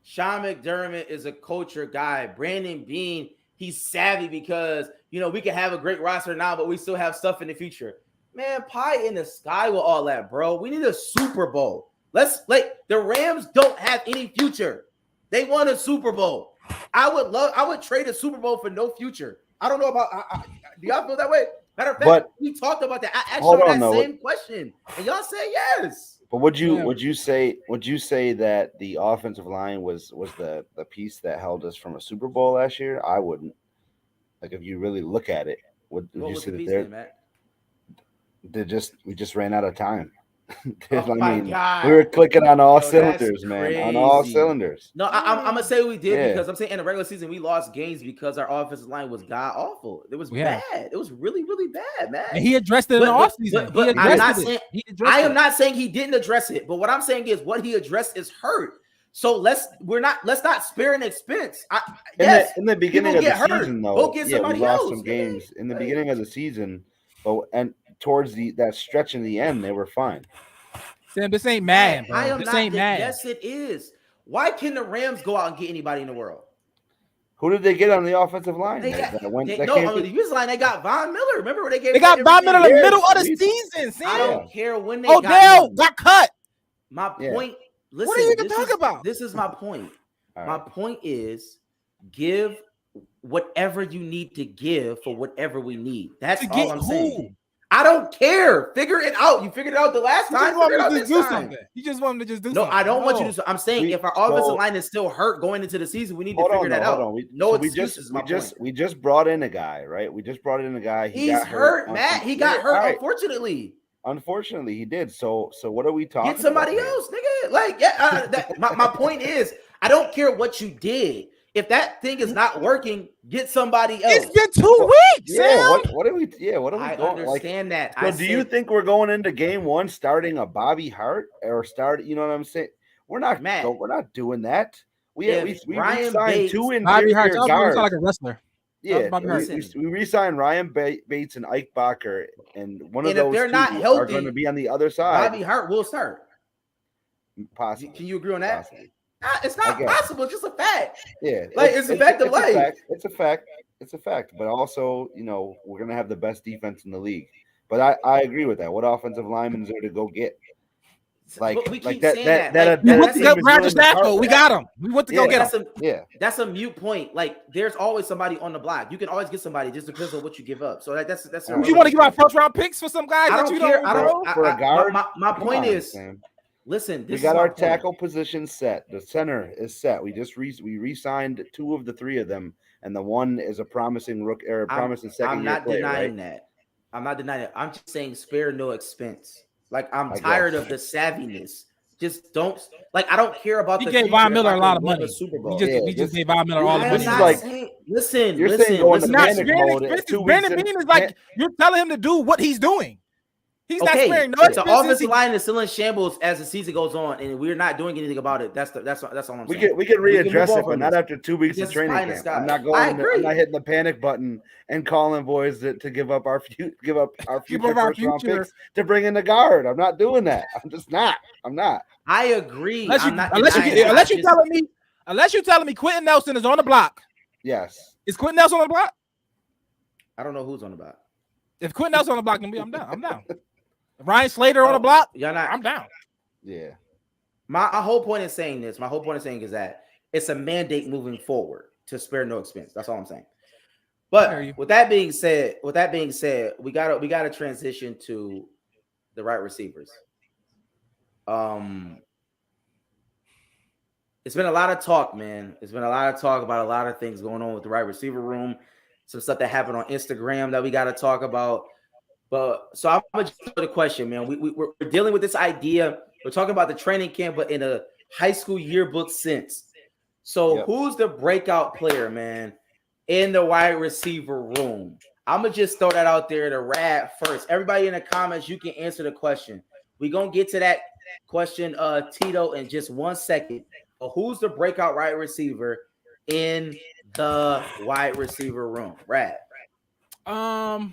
Sean McDermott is a culture guy. Brandon Beane, he's savvy because we can have a great roster now, but we still have stuff in the future. Man, pie in the sky with all that, bro. We need a Super Bowl. The Rams don't have any future. They won a Super Bowl. I would trade a Super Bowl for no future. I don't know about. Do y'all feel that way? Matter of fact, we talked about that. I asked y'all that same question, and y'all said yes. But would you say that the offensive line was the piece that held us from a Super Bowl last year? I wouldn't. Like, if you really look at it, would you say that we just ran out of time? God. We were clicking on all cylinders, man. On all cylinders. No, I'm gonna say we did because I'm saying in the regular season we lost games because our offensive line was god awful. It was bad. It was really, really bad, man. And he addressed it in the offseason. But I am not saying he didn't address it. But what I'm saying is what he addressed is hurt. So let's not spare an expense. In the beginning of the season, though, we lost some games in the beginning of the season, and towards that stretch in the end, they were fine. Sam, this ain't mad, bro. I am this not. Ain't mad. Yes, it is. Why can the Rams go out and get anybody in the world? Who did they get on the offensive line? On the defensive line, they got Von Miller. Remember where they gave? They got Von Miller in the middle of the season. Sam. I don't care when they got cut. My point. Listen, what are you even talking about? This is my point. My point is give whatever you need to give for whatever we need. That's all I'm saying. I don't care. Figure it out. You figured it out the last time. You just want him to just do something. No, I don't want you to. I'm saying if our offensive line is still hurt going into the season, we need to figure that out. We just brought in a guy, right? We just brought in a guy. He's hurt, Matt. He got hurt, unfortunately. Unfortunately, he did. So what are we talking about? Get somebody else, nigga. My point is, I don't care what you did. If that thing is not working, get somebody else. It's been 2 weeks. Yeah, what are we? Yeah, what are we I going? understand that. So do you think we're going into game one starting a Bobby Hart or start? You know what I'm saying? We're not. Matt, we're not doing that. We re-signed 2 interior guards. Like a wrestler. Yeah, we re-signed Ryan Bates and Ike Bacher, and one of those if they're two not healthy, are going to be on the other side. Bobby Hart will start. Possibly. Can you agree on that? Possibly. It's not possible. It's just a fact. Yeah, it's a fact of life. It's a fact. It's a fact. But also, we're gonna have the best defense in the league. But I agree with that. What offensive linemen is there to go get? We went to go Roger Stafford. We got him. We went to go get him. That's a mute point. Like, there's always somebody on the block. You can always get somebody just because of what you give up. So that's. You want to give out first round picks for some guys? I don't care. For a guard. My point is. Listen, we got our tackle position set. The center is set. We re-signed 2 of the 3 of them, and the one is a promising promising second year player. I'm not denying that. I'm not denying it. I'm just saying spare no expense. Like, I'm tired of the savviness. Just don't I don't care about. You gave Von Miller a lot of money. We just gave Von Miller all the money. Listen. It's not sparing expenses. Brandon Beane is like you're telling him to do what he's doing. He's not sparing no expenses. The offensive line is still in shambles as the season goes on, and we're not doing anything about it. That's all I'm saying. We can readdress it, but not after 2 weeks of training camp. I'm not going. I'm not hitting the panic button and calling boys to give up our future first round picks to bring in the guard. I'm not doing that. I'm just not. I'm not. I agree. Unless you're telling me Quentin Nelson is on the block. Yes. Is Quentin Nelson on the block? I don't know who's on the block. If Quentin Nelson on the block, I'm down. I'm down. Ryan Slater on the block. I'm down. Yeah. My whole point in saying this, is that it's a mandate moving forward to spare no expense. That's all I'm saying. But with that being said, we gotta transition to the right receivers. It's been a lot of talk, man. It's been a lot of talk about a lot of things going on with the right receiver room. Some stuff that happened on Instagram that we got to talk about. But so I'm gonna just put a question, man. We're dealing with this idea. We're talking about the training camp, but in a high school yearbook sense. So who's the breakout player, man, in the wide receiver room? I'm gonna just throw that out there to Rad first. Everybody in the comments, you can answer the question. We're gonna get to that question, Tito, in just 1 second. But who's the breakout wide receiver in the wide receiver room? Rad. Our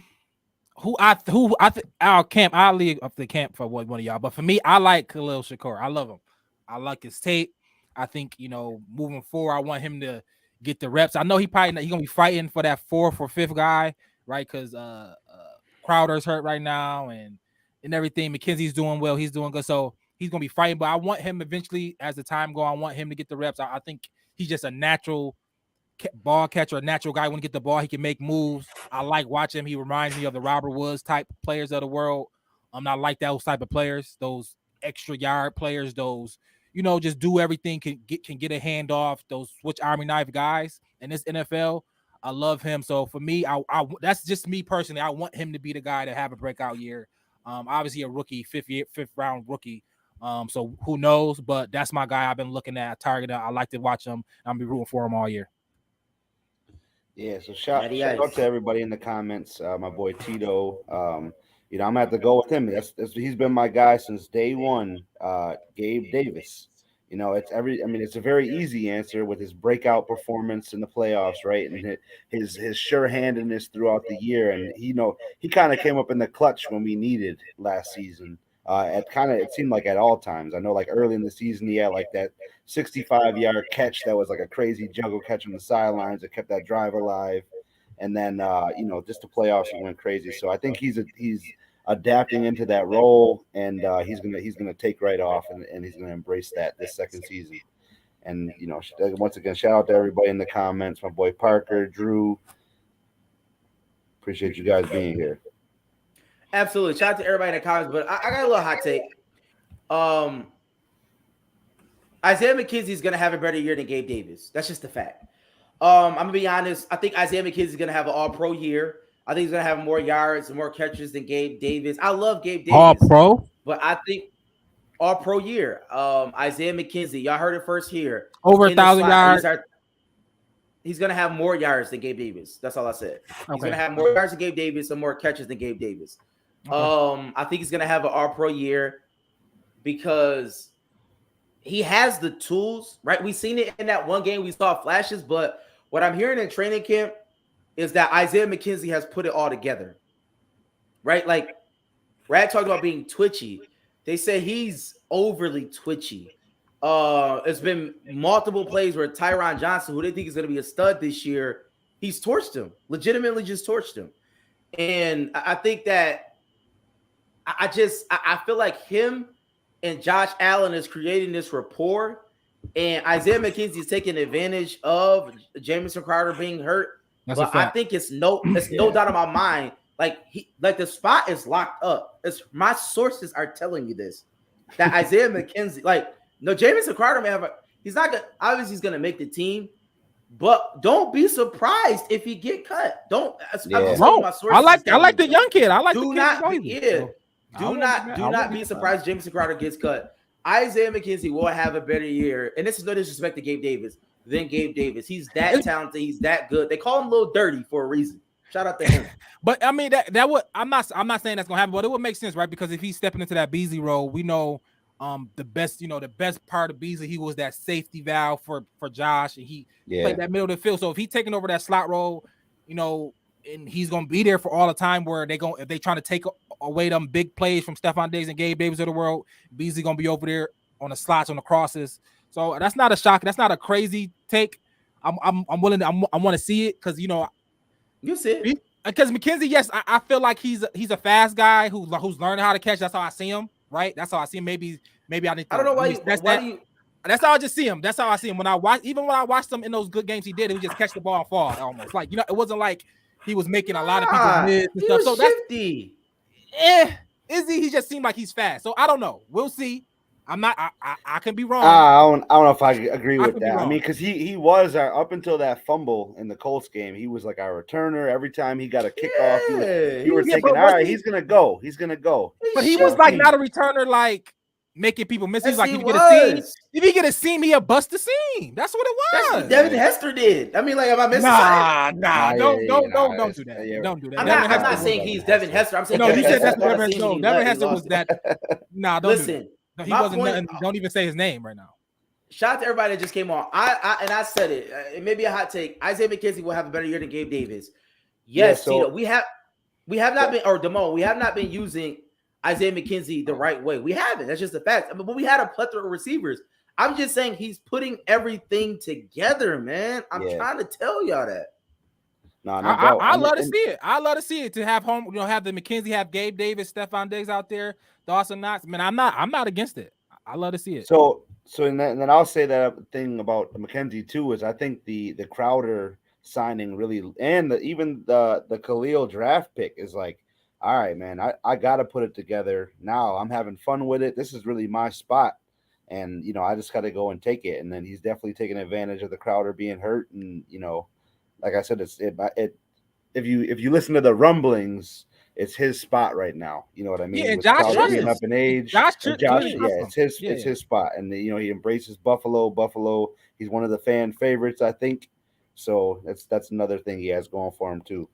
camp. I'll leave up the camp for one of y'all. But for me, I like Khalil Shakur. I love him. I like his tape. I think moving forward, I want him to get the reps. I know he's gonna be fighting for that 4th or 5th guy, right? Because Crowder's hurt right now and everything. McKenzie's doing well. He's doing good. So he's gonna be fighting. But I want him eventually, as the time goes, I want him to get the reps. I think he's just a natural ball catcher, a natural guy. When he get the ball, he can make moves. I like watching him. He reminds me of the Robert Woods type players of the world. I'm not like those type of players, those extra yard players, those just do everything, can get a hand off, those switch army knife guys in this NFL. I love him. So for me, I that's just me personally. I want him to be the guy to have a breakout year. Obviously a rookie, fifth round rookie. So who knows? But that's my guy. I've been looking at targeting. I like to watch him. I'll be rooting for him all year. Yeah, so shout out to everybody in the comments. My boy Tito. I'm gonna have to go with him. He's been my guy since day one. Gabe Davis. It's a very easy answer with his breakout performance in the playoffs, right? And his sure-handedness throughout the year. And he kind of came up in the clutch when we needed last season. It seemed like at all times. I know, like early in the season, he had like that 65-yard catch that was like a crazy juggle catch on the sidelines that kept that drive alive. And then, just the playoffs, he went crazy. So I think he's adapting into that role, and he's gonna take right off, and he's gonna embrace that this second season. And once again, shout out to everybody in the comments. My boy Parker, Drew. Appreciate you guys being here. Absolutely. Shout out to everybody in the comments, but I got a little hot take. Isaiah McKenzie is going to have a better year than Gabe Davis. That's just a fact. I'm going to be honest. I think Isaiah McKenzie is going to have an all-pro year. I think he's going to have more yards and more catches than Gabe Davis. I love Gabe Davis. All-pro? But I think all-pro year. Isaiah McKenzie. Y'all heard it first here. Over 1,000 yards. He's going to have more yards than Gabe Davis. That's all I said. He's Okay. going to have more yards than Gabe Davis and more catches than Gabe Davis. Okay. I think he's going to have an all-pro year because he has the tools, right? We've seen it in that one game. We saw flashes, but what I'm hearing in training camp is that Isaiah McKenzie has put it all together, right? Like Rad talked about being twitchy. They say he's overly twitchy. It's been multiple plays where Tyron Johnson, who they think is going to be a stud this year, he's torched him, legitimately just torched him. And I think that I feel like him and Josh Allen is creating this rapport, and Isaiah McKenzie is taking advantage of Jamison Crowder being hurt. That's but I think it's no doubt in my mind. Like the spot is locked up. My sources are telling you this. That Isaiah McKenzie, Jamison Crowder he's not gonna, obviously he's gonna make the team, but don't be surprised if he get cut. I like the young kid. I like Do not be surprised Jamison Crowder gets cut. Isaiah McKenzie will have a better year, and this is no disrespect to Gabe Davis, than Gabe Davis. He's that talented. He's that good. They call him Lil Dirty for a reason. Shout out to him. But I mean that would I'm not saying that's gonna happen, but it would make sense, right? Because if he's stepping into that Beasley role, we know the best part of Beasley, he was that safety valve for Josh, and he played that middle of the field. So if he's taking over that slot role, and he's gonna be there for all the time where if they trying to take away them big plays from Stephon Diggs and Gabe Davis of the world, Beasley gonna be over there on the slots, on the crosses. So that's not a shock. That's not a crazy take. I'm willing to. I want to see it because you see it. Because McKenzie, yes, I feel like he's a fast guy who's learning how to catch. That's how I see him. Right. That's how I see him. Maybe I need to. I don't know why. That's how I just see him. That's how I see him. When I watched him in those good games he did, he would just catch the ball and fall almost. Like, it wasn't like he was making a lot of people miss and stuff. So shifty. Is he? He just seemed like he's fast. So I don't know. We'll see. I'm not. I can be wrong. I don't know if I agree with that. I mean, because he was up until that fumble in the Colts game. He was like our returner. Every time he got a kickoff, you were thinking, all right, he's gonna go. He's gonna go. But he was like not a returner. Like making people miss. Yes, He's like, he if you get a scene, was. if you get a scene, he'll bust the scene. That's what it That's was. what Devin Hester did. I mean, like, am I missing something? Don't do that. Yeah. Don't do that. I'm Devin not Hester saying was- he's Devin Hester. I'm saying No, you Devin said that's Hester what got a Devin. scene No, and Devin he Hester was lost it. that. Nah, don't do Listen, that. No, he my wasn't point- nothing. Don't even say his name right now. shout out to everybody that just came on. I said it. It may be a hot take. Isaiah McKenzie will have a better year than Gabe Davis. Yes, Yeah, so- Tito, we have not been, or Damone, we have not been using Isaiah McKenzie the right way. We haven't. That's just a fact. I mean, but we had a plethora of receivers. I'm just saying he's putting everything together, man. I'm trying to tell y'all that. No, I love to see it. I love to see it. To have home, have the McKenzie, have Gabe Davis, Stephon Diggs out there, Dawson Knox. Man, I'm not against it. I love to see it. So and then I'll say that thing about McKenzie too is I think the Crowder signing really, and even the Khalil draft pick is like, all right, man, I got to put it together now. I'm having fun with it. This is really my spot. And, I just got to go and take it. And then he's definitely taking advantage of the Crowder being hurt. And, like I said, if you listen to the rumblings, it's his spot right now. You know what I mean? Yeah, With Josh Crowder trusts being him. up in age. Josh, It's his spot. And, he embraces Buffalo. He's one of the fan favorites, I think. So that's another thing he has going for him too.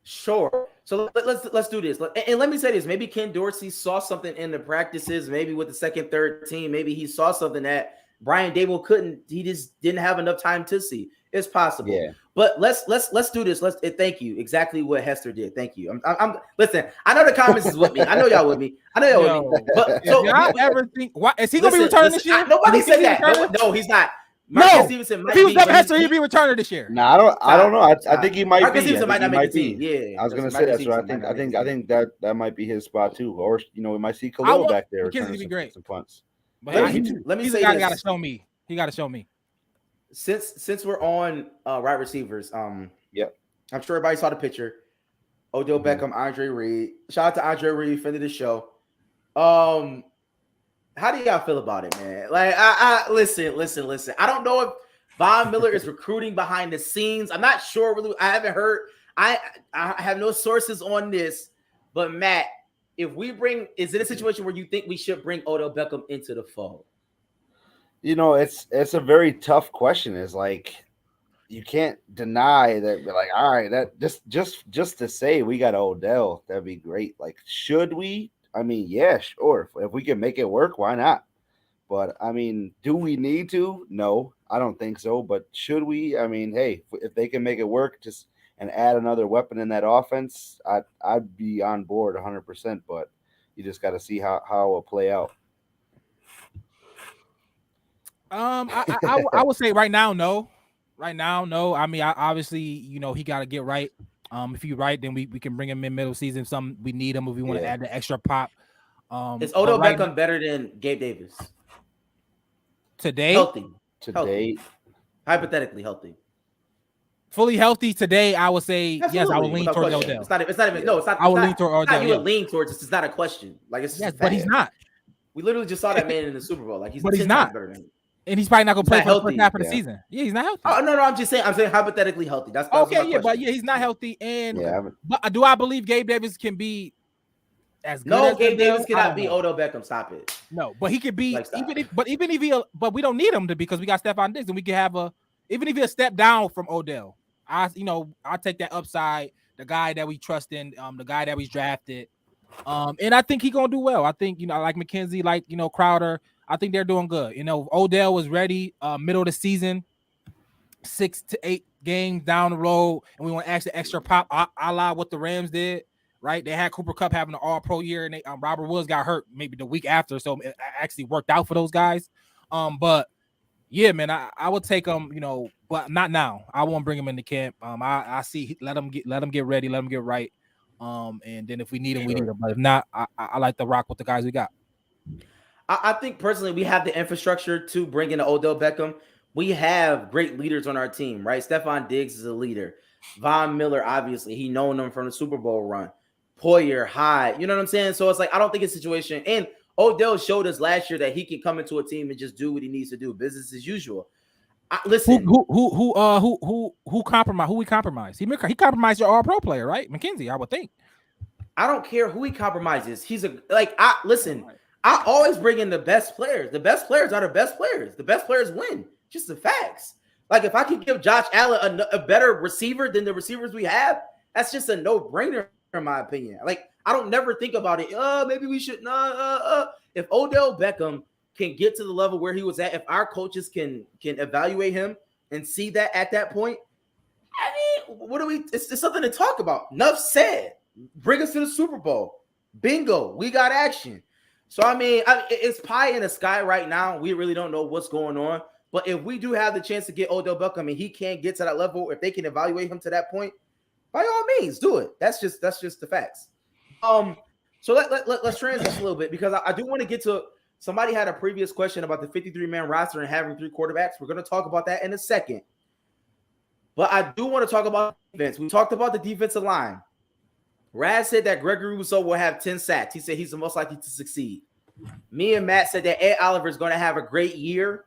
Sure. So let's do this. And let me say this. Maybe Ken Dorsey saw something in the practices, maybe with the second, third team. Maybe he saw something that Brian Dable couldn't. He just didn't have enough time to see. It's possible. Yeah. But let's do this. Thank you. Exactly what Hester did. Thank you. I'm listen. I know the comments is with me. I know y'all with me. But so y'all ever think? Why is he gonna be returning this year? Nobody said that. No, he's not. Marcus Stevenson might if he was Devin Hester, he'd be returning this year. No, I don't know. I think he might Marcus be. Stevenson might not make the team. Yeah, I was gonna say that. So I think that might be his spot too. Or we might see Khalil back there. McKenzie be great. Some punts. But let me say this. Gotta show me. He got to show me. Since we're on right receivers, yep. I'm sure everybody saw the picture. Odell Beckham, Andre Reed. Shout out to Andre Reed, friend of the show. How do y'all feel about it, man? Like, I listen. I don't know if Von Miller is recruiting behind the scenes. I'm not sure. Really, I haven't heard. I have no sources on this. But Matt, is it a situation where you think we should bring Odell Beckham into the fold? It's a very tough question. It's like you can't deny that. Like, all right, that just to say we got Odell, that'd be great. Like, should we? I mean, yeah, sure. If we can make it work, why not? But I mean, do we need to? No, I don't think so. But should we? I mean, hey, if they can make it work, and add another weapon in that offense, I'd be on board 100%. But you just got to see how it will play out. I would say right now, no. Right now, no. I mean, obviously, he got to get right. If he's right, then we can bring him in middle season. Some we need him if we want to add the extra pop. Is Odell Beckham better than Gabe Davis today? Healthy. Hypothetically healthy. Fully healthy today, I would say Absolutely. Yes. I would lean towards Odell. It's not even. No, it's not. I would lean towards Odell. You would lean towards. It's not a question. Like it's. Yes, but he's not. We literally just saw that man in the Super Bowl. Like he's. But he's not. Better than him. And he's probably not going to play for the first half of the season. Yeah, he's not healthy. Oh no, I'm just saying. I'm saying hypothetically healthy. That's okay. Yeah, but he's not healthy. And but do I believe Gabe Davis can be as good? No, Gabe Davis cannot be Odell Beckham. Stop it. No, but he could be. Even if he, but we don't need him to because we got Stephon Diggs and we can have even if he'll step down from Odell. I take that upside. The guy that we trust in, the guy that we drafted, and I think he's gonna do well. I think like McKenzie, like Crowder. I think they're doing good. Odell was ready middle of the season, 6 to 8 games down the road, and we want to ask the extra pop a la what the Rams did, right? They had Cooper Kupp having an all-pro year, and Robert Woods got hurt maybe the week after, so it actually worked out for those guys. But yeah, man, I would take them, but not now. I won't bring him into camp. I see let him get ready, let him get right. And then if we need him, we need him. But if not, I like to rock with the guys we got. I think personally we have the infrastructure to bring in Odell Beckham. We have great leaders on our team, right? Stephon Diggs is a leader. Von Miller, obviously, he known them from the Super Bowl run. Poyer, Hyde, you know what I'm saying? So it's like I don't think it's a situation. And Odell showed us last year that he can come into a team and just do what he needs to do, business as usual. Listen, who compromised? Who we compromised? He compromised your All-Pro player, right? McKenzie, I would think. I don't care who he compromises. He's listen. I always bring in the best players. The best players are the best players. The best players win. Just the facts. Like if I could give Josh Allen a better receiver than the receivers we have, that's just a no-brainer in my opinion. Like I don't never think about it. Maybe we should. If Odell Beckham can get to the level where he was at, if our coaches can evaluate him and see that at that point, I mean, what do we? It's something to talk about. Enough said. Bring us to the Super Bowl. Bingo. We got action. So I mean, it's pie in the sky right now. We really don't know what's going on. But if we do have the chance to get Odell Beckham and he can't get to that level, if they can evaluate him to that point, by all means, do it. That's just the facts. So let's transition a little bit because I do want to get to. Somebody had a previous question about the 53-man roster and having 3 quarterbacks. We're going to talk about that in a second. But I do want to talk about defense. We talked about the defensive line. Raz said that Gregory Rousseau will have 10 sacks. He said he's the most likely to succeed. Me and Matt said that Ed Oliver is going to have a great year.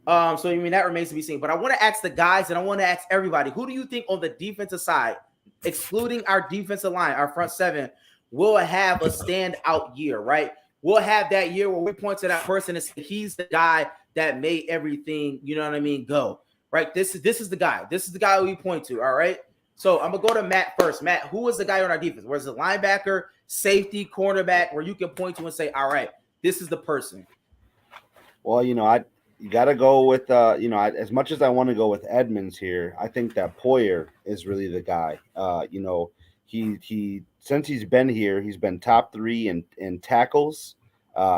So I mean that remains to be seen. But I want to ask the guys and I want to ask everybody, who do you think on the defensive side, excluding our defensive line, our front 7, will have a standout year, right? We'll have that year where we point to that person and say he's the guy that made everything, you know what I mean, go. Right? This is the guy. This is the guy we point to, all right? So I'm going to go to Matt first. Matt, who is the guy on our defense? Where's the linebacker, safety, cornerback, where you can point to and say, all right, this is the person? Well, you got to go with, as much as I want to go with Edmonds here, I think that Poyer is really the guy. He since he's been here, he's been top 3 in tackles.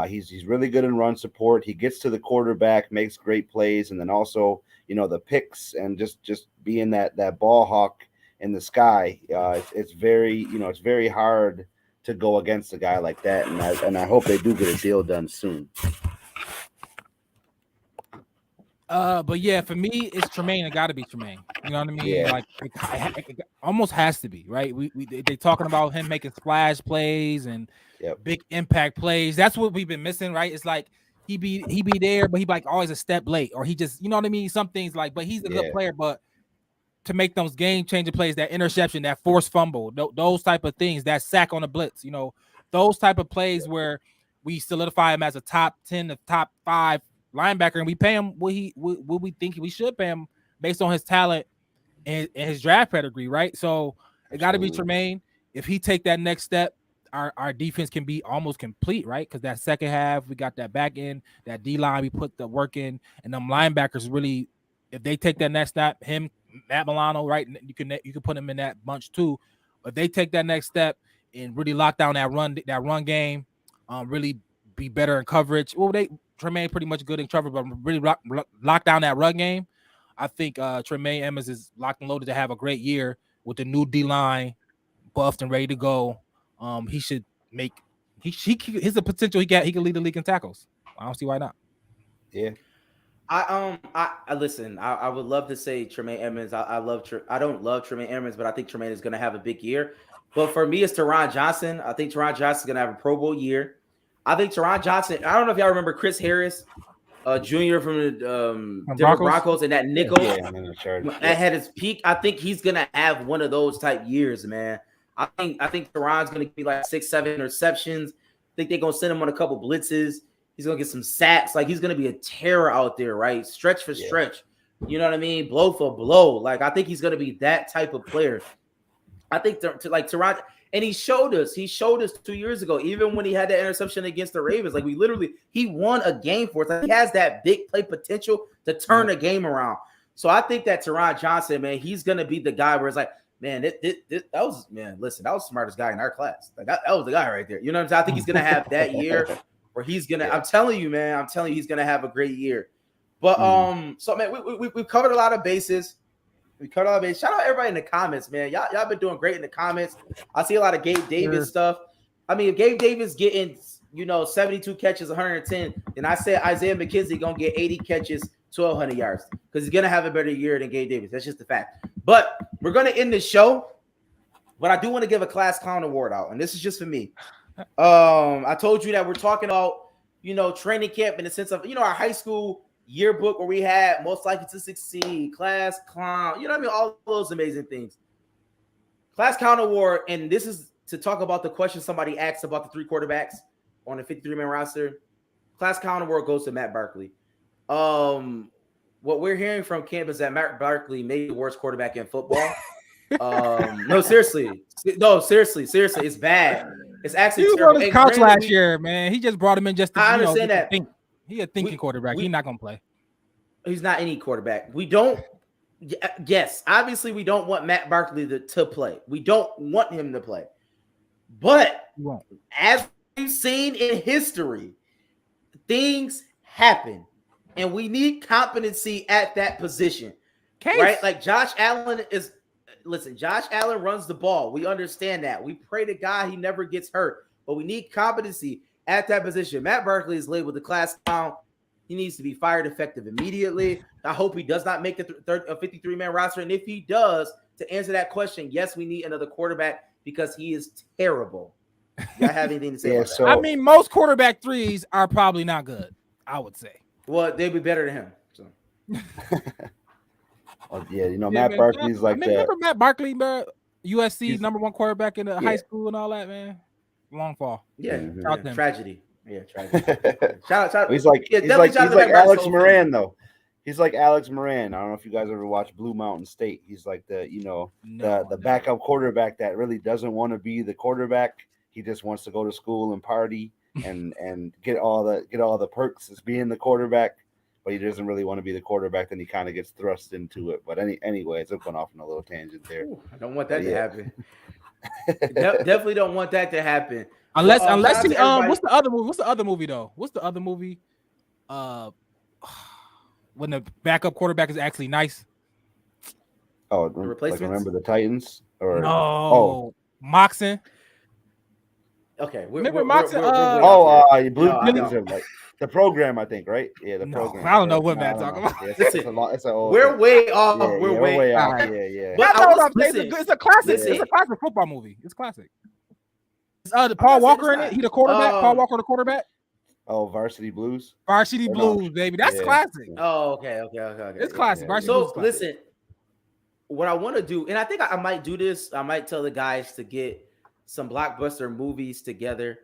He's really good in run support. He gets to the quarterback, makes great plays, and then also, the picks and just being that ball hawk in the sky. It's very hard to go against a guy like that, and I hope they do get a deal done soon. But yeah, for me, it's Tremaine. It got to be Tremaine. You know what I mean? Yeah. Like it almost has to be, right? They talking about him making splash plays and big impact plays. That's what we've been missing, right? It's like he be there, but he be like always a step late, or he just, you know what I mean? Some things like, but he's a good player, but to make those game changing plays, that interception, that forced fumble, those type of things, that sack on the blitz, those type of plays where we solidify him as a top 10 to top 5 linebacker, and we pay him what we think we should pay him based on his talent and his draft pedigree, right? So it got to be Tremaine. If he take that next step, our defense can be almost complete, right? Because that second half, we got that back end, that D line, we put the work in, and them linebackers really, if they take that next step, him, Matt Milano, right? You can put him in that bunch too. But they take that next step and really lock down that run game, really be better in coverage. Well, Tremaine pretty much good in coverage, but really lock down that run game. I think Tremaine Edmonds is locked and loaded to have a great year with the new D line buffed and ready to go. He should make he's a potential. He can lead the league in tackles. I don't see why not. Yeah. I listen. I would love to say Tremaine Edmonds. I don't love Tremaine Edmonds, but I think Tremaine is going to have a big year. But for me, it's Teron Johnson. I think Teron Johnson is going to have a Pro Bowl year. I think Teron Johnson. I don't know if y'all remember Chris Harris, Jr. from the Denver Broncos, and that nickel that had his peak. I think he's going to have one of those type years, man. I think Teron's going to be like 6-7 interceptions. I think they're going to send him on a couple blitzes. He's going to get some sacks. Like, he's going to be a terror out there, right? Stretch for stretch. You know what I mean? Blow for blow. Like, I think he's going to be that type of player. I think like Teron, and he showed us 2 years ago, even when he had that interception against the Ravens. Like, he won a game for us. Like, he has that big play potential to turn the game around. So I think that Teron Johnson, man, he's going to be the guy where it's like, man, that was the smartest guy in our class. Like, that was the guy right there. You know what I'm saying? I think he's going to have that year. Where he's gonna, I'm telling you, he's gonna have a great year. But so man, we covered a lot of bases. Shout out everybody in the comments, man. Y'all been doing great in the comments. I see a lot of Gabe Davis stuff. I mean, if Gabe Davis getting 72 catches, 110, then I said Isaiah McKenzie gonna get 80 catches, 1,200 yards because he's gonna have a better year than Gabe Davis. That's just the fact. But we're gonna end the show. But I do want to give a class clown award out, and this is just for me. I told you that we're talking about, training camp in the sense of, our high school yearbook where we had most likely to succeed, class clown, all those amazing things. Class clown award, and this is to talk about the question somebody asked about the 3 quarterbacks on the 53-man roster. class clown award goes to Matt Barkley. What we're hearing from camp is that Matt Barkley may be the worst quarterback in football. No, seriously, it's bad. It's actually He was terrible. on his couch last year, man. He just brought him in just to, I understand that. think. He a thinking quarterback. He's not gonna play. He's not any quarterback. We don't. Yes, obviously we don't want Matt Barkley to play. We don't want him to play. But as we've seen in history, things happen, and we need competency at that position. Right? Like Josh Allen runs the ball. We understand that. We pray to God he never gets hurt, but we need competency at that position. Matt Barkley is labeled the class clown. He needs to be fired effective immediately. I hope he does not make the 53-man roster. And if he does, to answer that question, yes, we need another quarterback because he is terrible. Y'all have anything to say about that? I mean, most quarterback threes are probably not good, I would say. Well, they'd be better than him. So. Matt Barkley's remember Matt Barkley, bro? USC's number one quarterback in high school and all that, man. Long fall. Yeah, tragedy. Yeah, tragedy. shout he's like Alex Moran though. He's like Alex Moran. I don't know if you guys ever watched Blue Mountain State. He's like the backup quarterback that really doesn't want to be the quarterback. He just wants to go to school and party and get all the perks as being the quarterback, but he doesn't really want to be the quarterback. Then he kind of gets thrust into it. But anyways, I've gone off on a little tangent there. I don't want that to happen. Definitely don't want that to happen. Unless he what's the other movie? What's the other movie though? What's the other movie? When the backup quarterback is actually nice. Oh, like Remember the Titans or Moxon. Okay, remember Moxon? Blue like the program, I think, right? Yeah, the program. I don't know what Matt's talking about. We're way off. We're way off. Yeah. But it's a classic. It's a classic football movie. It's classic. Paul Walker in it. He the quarterback. Paul Walker the quarterback. Oh, Varsity Blues. Varsity Blues, baby. That's classic. Oh, okay. It's classic. Varsity Blues. So listen, what I want to do, and I think I might do this. I might tell the guys to get some blockbuster movies together,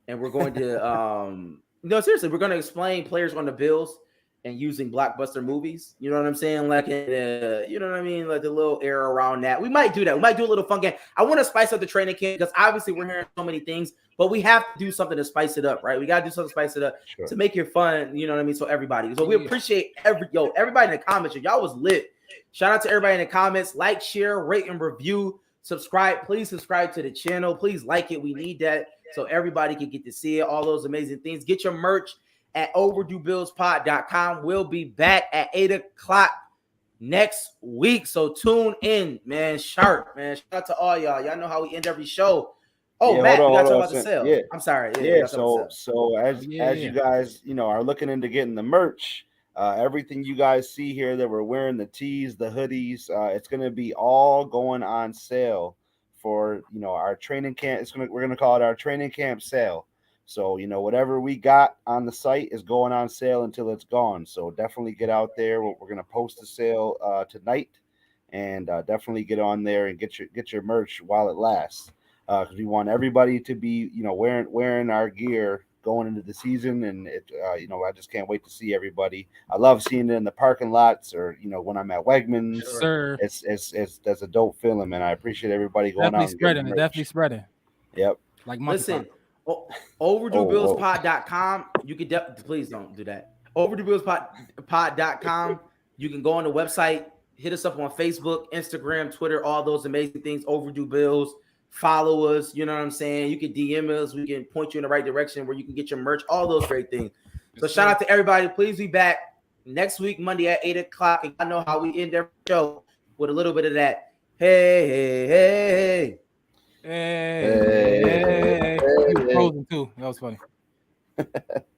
and we're going to no, seriously, we're going to explain players on the Bills and using blockbuster movies. You know what I'm saying? Like, you know what I mean? Like the little era around that. We might do that. We might do a little fun game. I want to spice up the training camp because obviously we're hearing so many things, but we have to do something to spice it up, right? We got to do something to spice it up to make it fun. You know what I mean? So everybody. So we appreciate everybody in the comments. Y'all was lit. Shout out to everybody in the comments. Like, share, rate, and review. Subscribe. Please subscribe to the channel. Please like it. We need that so everybody can get to see it. All those amazing things. Get your merch at overduebillspod.com. We'll be back at 8:00 next week. So tune in, man. Sharp, man. Shout out to all y'all. Y'all know how we end every show. Oh, Matt, we gotta talk about the sale. Yeah. I'm sorry. So as you guys, are looking into getting the merch, everything you guys see here that we're wearing, the tees, the hoodies, it's gonna be all going on sale for our training camp. We're gonna call it our training camp sale. So, whatever we got on the site is going on sale until it's gone. So definitely get out there. We're going to post the sale tonight, and definitely get on there and get your merch while it lasts. Because we want everybody to be, wearing our gear going into the season. And I just can't wait to see everybody. I love seeing it in the parking lots or, when I'm at Wegmans. Yes, sir. It's that's a dope feeling, and I appreciate everybody going out. Definitely spreading. Yep. Like listen. OverdueBillsPod.com. You can please don't do that. OverdueBillsPod.com. You can go on the website, hit us up on Facebook, Instagram, Twitter, all those amazing things. Overdue Bills. Follow us. You know what I'm saying? You can DM us. We can point you in the right direction where you can get your merch. All those great things. So shout out to everybody. Please be back next week, Monday at 8:00. And I know how we end every show with a little bit of that. Hey. Hey. He was frozen too. That was funny.